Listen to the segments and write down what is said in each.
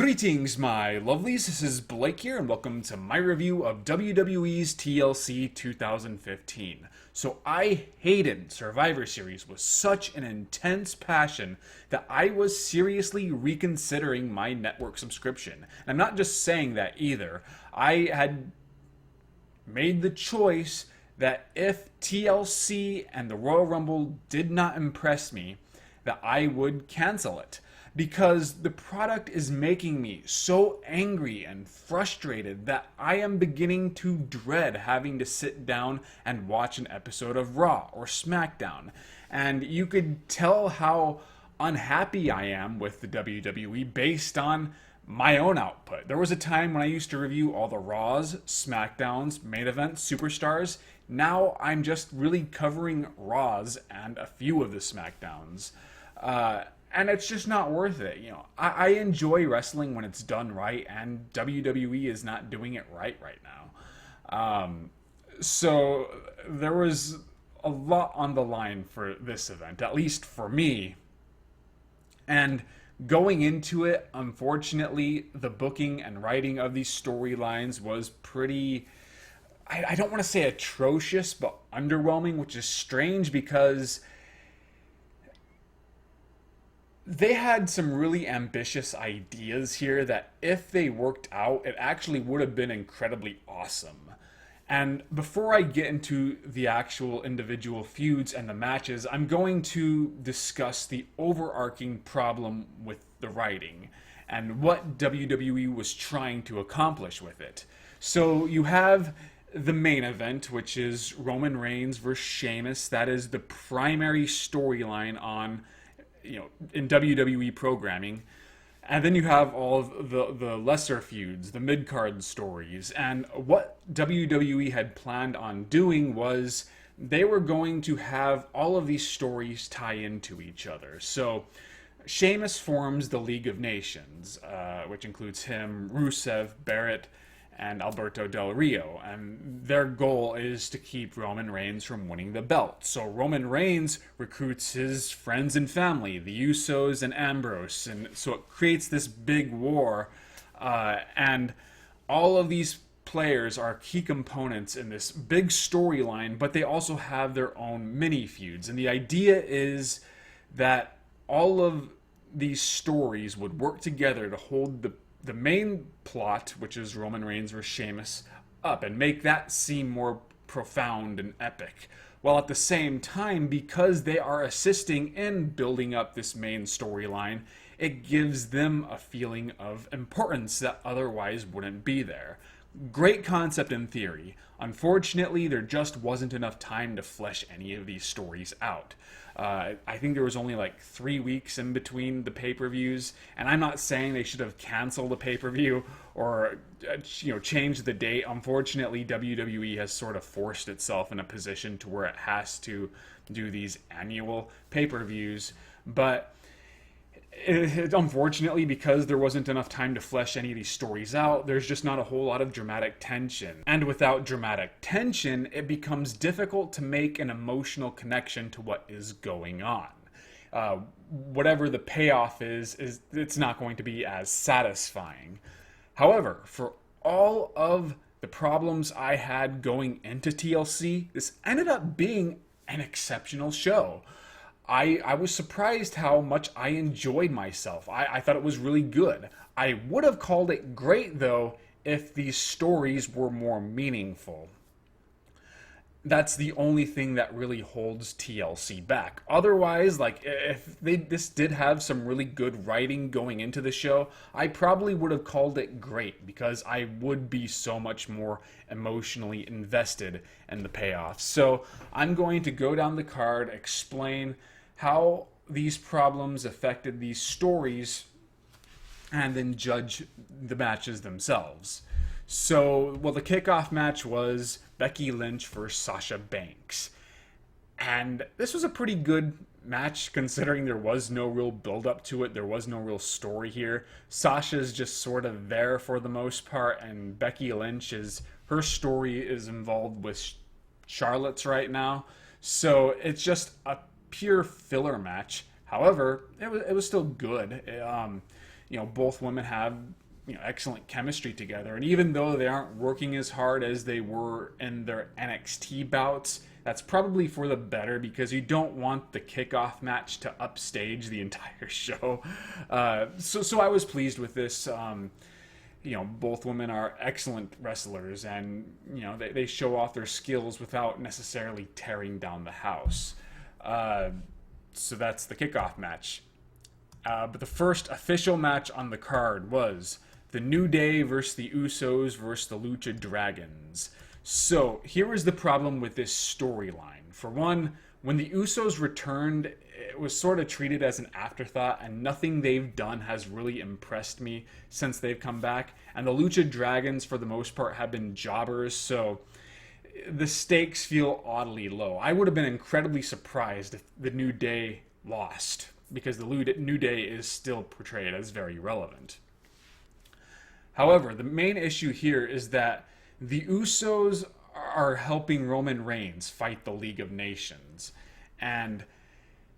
Greetings, my lovelies. This is Blake here, and welcome to my review of WWE's TLC 2015. So I hated Survivor Series with such an intense passion that I was seriously reconsidering my network subscription. And I'm not just saying that either. I had made the choice that if TLC and the Royal Rumble did not impress me, that I would cancel it. Because the product is making me so angry and frustrated that I am beginning to dread having to sit down and watch an episode of Raw or SmackDown. And you could tell how unhappy I am with the WWE based on my own output. There was a time when I used to review all the Raws, SmackDowns, main events, superstars. Now I'm just really covering Raws and a few of the SmackDowns. And it's just not worth it. You know, I enjoy wrestling when it's done right, and WWE is not doing it right now. So there was a lot on the line for this event, at least for me. And going into it, unfortunately, the booking and writing of these storylines was pretty, I don't want to say atrocious, but underwhelming, which is strange because they had some really ambitious ideas here that if they worked out, it actually would have been incredibly awesome. And before I get into the actual individual feuds and the matches, I'm going to discuss the overarching problem with the writing and what WWE was trying to accomplish with it. So you have the main event, which is Roman Reigns versus Sheamus. That is the primary storyline on in WWE programming. And then you have all of the lesser feuds, the mid-card stories. And what WWE had planned on doing was they were going to have all of these stories tie into each other. So Sheamus forms the League of Nations, which includes him, Rusev, Barrett, and Alberto Del Rio, and their goal is to keep Roman Reigns from winning the belt. So Roman Reigns recruits his friends and family, the Usos and Ambrose, and so it creates this big war, and all of these players are key components in this big storyline, but they also have their own mini feuds, and the idea is that all of these stories would work together to hold the main plot, which is Roman Reigns versus Sheamus, up and make that seem more profound and epic. While at the same time, because they are assisting in building up this main storyline, it gives them a feeling of importance that otherwise wouldn't be there. Great concept in theory. Unfortunately, there just wasn't enough time to flesh any of these stories out. I think there was only like 3 weeks in between the pay-per-views, and I'm not saying they should have canceled the pay-per-view or changed the date. Unfortunately, WWE has sort of forced itself in a position to where it has to do these annual pay-per-views, but unfortunately, because there wasn't enough time to flesh any of these stories out, there's just not a whole lot of dramatic tension. And without dramatic tension, it becomes difficult to make an emotional connection to what is going on. Whatever the payoff is it's not going to be as satisfying. However, for all of the problems I had going into TLC, this ended up being an exceptional show. I was surprised how much I enjoyed myself. I thought it was really good. I would have called it great, though, if these stories were more meaningful. That's the only thing that really holds TLC back. Otherwise, if this did have some really good writing going into the show, I probably would have called it great because I would be so much more emotionally invested in the payoff. So I'm going to go down the card, explain how these problems affected these stories, and then judge the matches themselves. So, the kickoff match was Becky Lynch versus Sasha Banks. And this was a pretty good match considering there was no real build-up to it. There was no real story here. Sasha's just sort of there for the most part, and Becky Lynch her story is involved with Charlotte's right now. So it's just a pure filler match. However, it was still good. both women have excellent chemistry together, and even though they aren't working as hard as they were in their NXT bouts, that's probably for the better, because you don't want the kickoff match to upstage the entire show. So I was pleased with this. Both women are excellent wrestlers, and they show off their skills without necessarily tearing down the house. So that's the kickoff match. But the first official match on the card was the New Day versus the Usos versus the Lucha Dragons. So here was the problem with this storyline. For one, when the Usos returned, it was sort of treated as an afterthought, and nothing they've done has really impressed me since they've come back. And the Lucha Dragons, for the most part, have been jobbers, so the stakes feel oddly low. I would have been incredibly surprised if the New Day lost, because the New Day is still portrayed as very relevant. However, the main issue here is that the Usos are helping Roman Reigns fight the League of Nations, and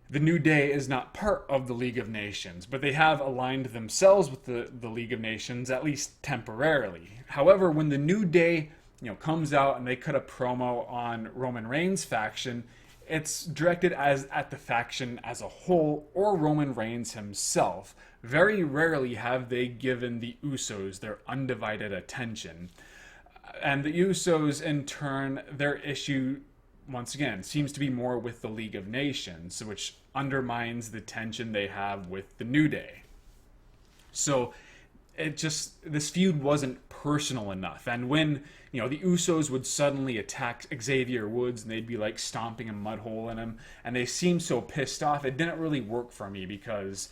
the New Day is not part of the League of Nations, but they have aligned themselves with the League of Nations, at least temporarily. However, when the New Day comes out and they cut a promo on Roman Reigns' faction, it's directed at the faction as a whole or Roman Reigns himself. Very rarely have they given the Usos their undivided attention. And the Usos, in turn, their issue, once again, seems to be more with the League of Nations, which undermines the tension they have with the New Day. So this feud wasn't personal enough. And when the Usos would suddenly attack Xavier Woods and they'd be like stomping a mud hole in him, and they seemed so pissed off, it didn't really work for me, because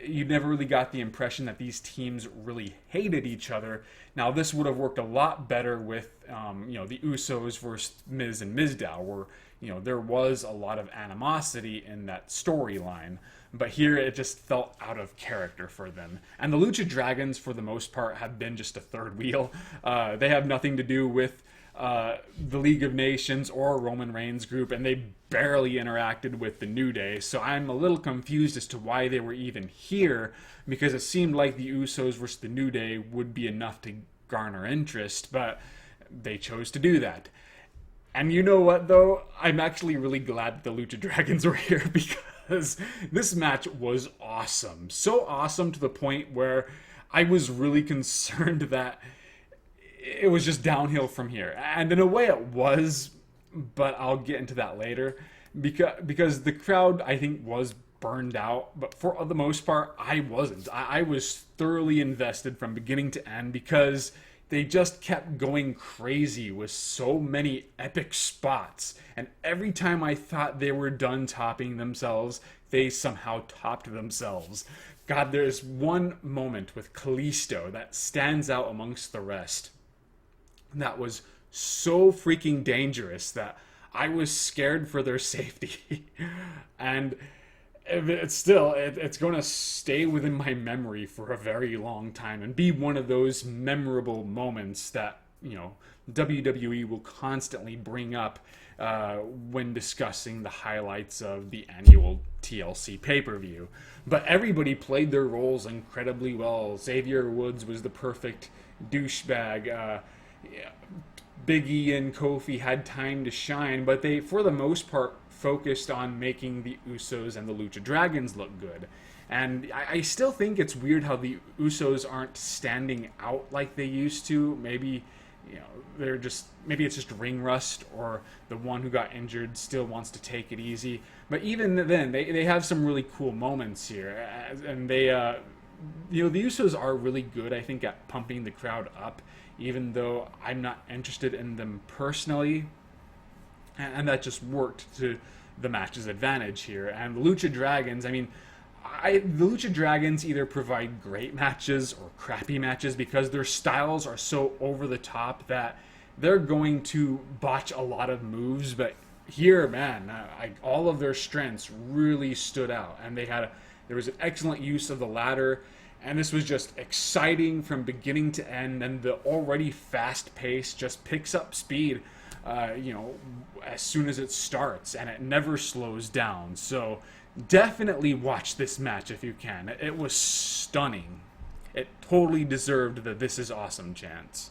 you never really got the impression that these teams really hated each other. Now, this would have worked a lot better with the Usos versus Miz and Mizdow, where there was a lot of animosity in that storyline. But here it just felt out of character for them. And the Lucha Dragons, for the most part, have been just a third wheel. They have nothing to do with the League of Nations or Roman Reigns' group, and they barely interacted with the New Day. So I'm a little confused as to why they were even here, because it seemed like the Usos versus the New Day would be enough to garner interest, but they chose to do that. And you know what, though? I'm actually really glad that the Lucha Dragons were here, because this match was awesome. So awesome to the point where I was really concerned that it was just downhill from here. And in a way it was, but I'll get into that later. Because the crowd, I think, was burned out. But for the most part, I wasn't. I was thoroughly invested from beginning to end, because they just kept going crazy with so many epic spots. And every time I thought they were done topping themselves, they somehow topped themselves. God, there's one moment with Kalisto that stands out amongst the rest. That was so freaking dangerous that I was scared for their safety. And it's going to stay within my memory for a very long time and be one of those memorable moments that WWE will constantly bring up when discussing the highlights of the annual TLC pay-per-view. But everybody played their roles incredibly well. Xavier Woods was the perfect douchebag. Big E and Kofi had time to shine, but they, for the most part, focused on making the Usos and the Lucha Dragons look good. And I still think it's weird how the Usos aren't standing out like they used to. Maybe maybe it's just ring rust, or the one who got injured still wants to take it easy. But even then, they have some really cool moments here, and they the Usos are really good, I think, at pumping the crowd up, even though I'm not interested in them personally. And that just worked to the match's advantage here. And the Lucha Dragons, the Lucha Dragons either provide great matches or crappy matches, because their styles are so over the top that they're going to botch a lot of moves. But here, man, all of their strengths really stood out. And there was an excellent use of the ladder. And this was just exciting from beginning to end. And the already fast pace just picks up speed as soon as it starts, and it never slows down. So definitely watch this match if you can. It was stunning. it totally deserved the "This is awesome" chants.